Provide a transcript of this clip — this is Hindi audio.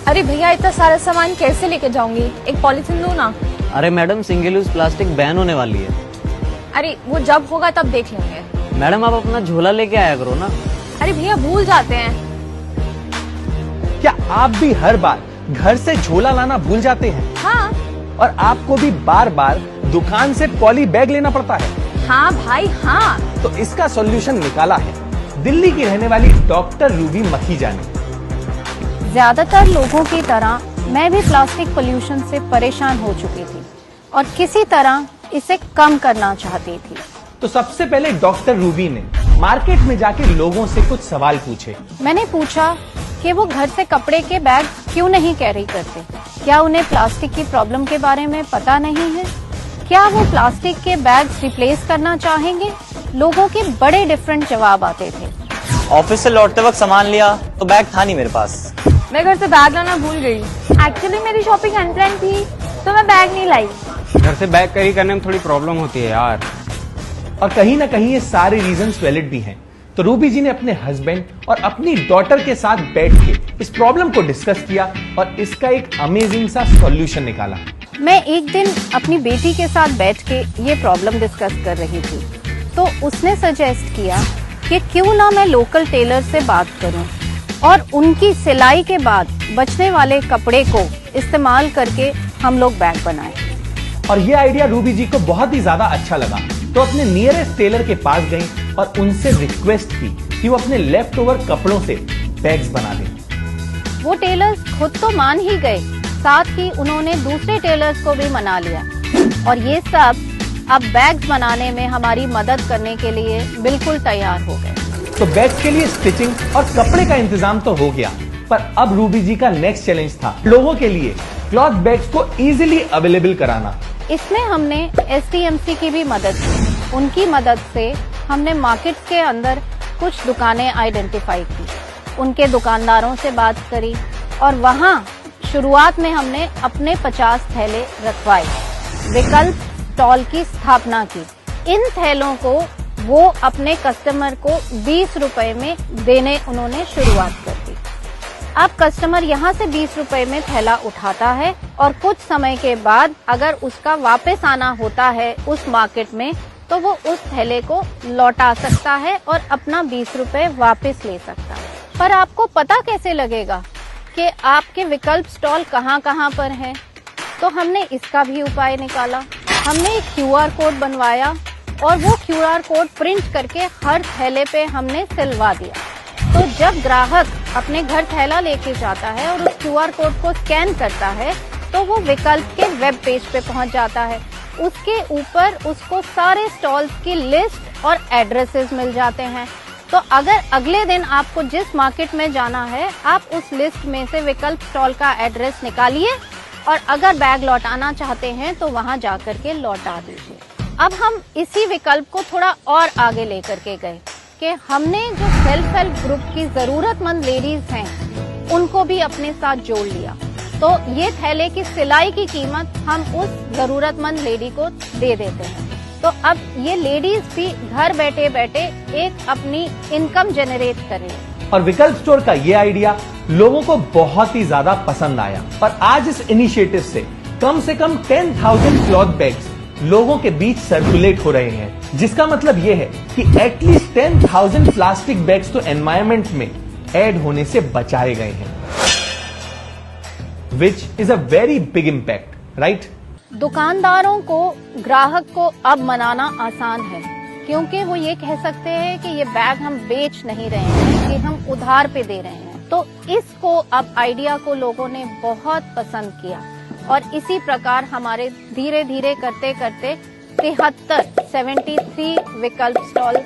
अरे भैया इतना सारा सामान कैसे लेके जाऊंगी, एक पॉलिथीन लो ना। अरे madam, single use plastic ban होने वाली है। अरे वो जब होगा तब देख लेंगे। मैडम आप अपना झोला लेके आया करो ना। अरे भैया भूल जाते हैं। क्या आप भी हर बार घर से झोला लाना भूल जाते हैं? हाँ। और आपको भी बार बार दुकान से पॉली बैग लेना पड़ता है? हाँ भाई हाँ। तो इसका सॉल्यूशन निकाला है दिल्ली की रहने वाली डॉक्टर रूबी मखीजा ने। ज्यादातर लोगों की तरह मैं भी प्लास्टिक पोल्यूशन से परेशान हो चुकी थी और किसी तरह इसे कम करना चाहती थी। तो सबसे पहले डॉक्टर रूबी ने मार्केट में जाके लोगों से कुछ सवाल पूछे। मैंने पूछा कि वो घर से कपड़े के बैग क्यों नहीं कैरी करते, क्या उन्हें प्लास्टिक की प्रॉब्लम के बारे में पता नहीं है, क्या वो प्लास्टिक के बैग्स रिप्लेस करना चाहेंगे। लोगों के बड़े डिफरेंट जवाब आते थे। ऑफिस से लौटते वक्त सामान लिया तो बैग था नहीं मेरे पास। मैं घर से बैग लाना भूल गई। एक्चुअली मेरी शॉपिंग अनप्लान थी तो मैं बैग नहीं लाई। घर से बैग कैरी करने में थोड़ी प्रॉब्लम होती है यार। और कहीं ना कहीं ये सारे रीजंस वैलिड भी हैं। तो रूबी जी ने अपने हस्बैंड और अपनी डॉटर के साथ बैठ के इस प्रॉब्लम को डिस्कस किया और इसका एक अमेजिंग सा सॉल्यूशन निकाला। मैं एक दिन अपनी बेटी के साथ बैठ के ये प्रॉब्लम डिस्कस कर रही थी तो उसने सजेस्ट किया कि क्यों ना मैं लोकल टेलर से बात करूं और उनकी सिलाई के बाद बचने वाले कपड़े को इस्तेमाल करके हम लोग बैग बनाएं। और ये आइडिया रूबी जी को बहुत ही ज्यादा अच्छा लगा तो अपने नियरेस्ट टेलर के पास गई और उनसे रिक्वेस्ट की कि वो अपने लेफ्ट ओवर कपड़ों से बैग्स बना दें। वो टेलर्स खुद तो मान ही गए, साथ ही उन्होंने दूसरे टेलर्स को भी मना लिया और ये सब अब बैग्स बनाने में हमारी मदद करने के लिए बिल्कुल तैयार हो गए। तो बैग्स के लिए स्टिचिंग और कपड़े का इंतजाम तो हो गया, पर अब रूबी जी का नेक्स्ट चैलेंज था लोगों के लिए क्लॉथ बैग्स को इजीली अवेलेबल कराना। इसमें हमने STMC की भी मदद की। उनकी मदद से हमने मार्केट के अंदर कुछ दुकानें आइडेंटिफाई की, उनके दुकानदारों से बात करी और वहां शुरुआत में हमने अपने 50 थैले रखवाए। विकल्प स्टॉल की स्थापना की। इन थैलों को वो अपने कस्टमर को 20 रुपए में देने उन्होंने शुरुआत कर दी। अब कस्टमर यहाँ से 20 रुपए में थैला उठाता है और कुछ समय के बाद अगर उसका वापस आना होता है उस मार्केट में तो वो उस थैले को लौटा सकता है और अपना 20 रुपए वापस ले सकता है। पर आपको पता कैसे लगेगा कि आपके विकल्प स्टॉल कहाँ कहाँ पर हैं? तो हमने इसका भी उपाय निकाला। हमने एक QR कोड बनवाया और वो QR कोड प्रिंट करके हर थैले पे हमने सिलवा दिया। तो जब ग्राहक अपने घर थैला लेके जाता है और उस QR कोड को स्कैन करता है तो वो विकल्प के वेब पेज पे पहुंच जाता है। उसके ऊपर उसको सारे स्टॉल्स की लिस्ट और एड्रेसेस मिल जाते हैं। तो अगर अगले दिन आपको जिस मार्केट में जाना है आप उस लिस्ट में से विकल्प स्टॉल का एड्रेस निकालिए और अगर बैग लौटाना चाहते हैं तो वहां जाकर के लौटा दीजिए। अब हम इसी विकल्प को थोड़ा और आगे लेकर के गए कि हमने जो सेल्फ हेल्प ग्रुप की जरूरतमंद लेडीज हैं उनको भी अपने साथ जोड़ लिया। तो ये थैले की सिलाई की कीमत हम उस जरूरतमंद लेडी को दे देते हैं। तो अब ये लेडीज भी घर बैठे बैठे एक अपनी इनकम जनरेट करें। और विकल्प स्टोर का ये आइडिया लोगों को बहुत ही ज्यादा पसंद आया और आज इस इनिशिएटिव से कम 10,000 क्लॉथ बैग्स लोगों के बीच सर्कुलेट हो रहे हैं, जिसका मतलब ये है कि एटलीस्ट 10,000 प्लास्टिक बैग्स तो एनवायरमेंट में ऐड होने से बचाए गए हैं, which is a very big impact, right? दुकानदारों को ग्राहक को अब मनाना आसान है क्योंकि वो ये कह सकते हैं कि ये बैग हम बेच नहीं रहे हैं, कि हम उधार पे दे रहे हैं। तो इसको अब आइडिया को लोगों ने बहुत पसंद किया और इसी प्रकार हमारे धीरे धीरे करते करते 73 विकल्प स्टॉल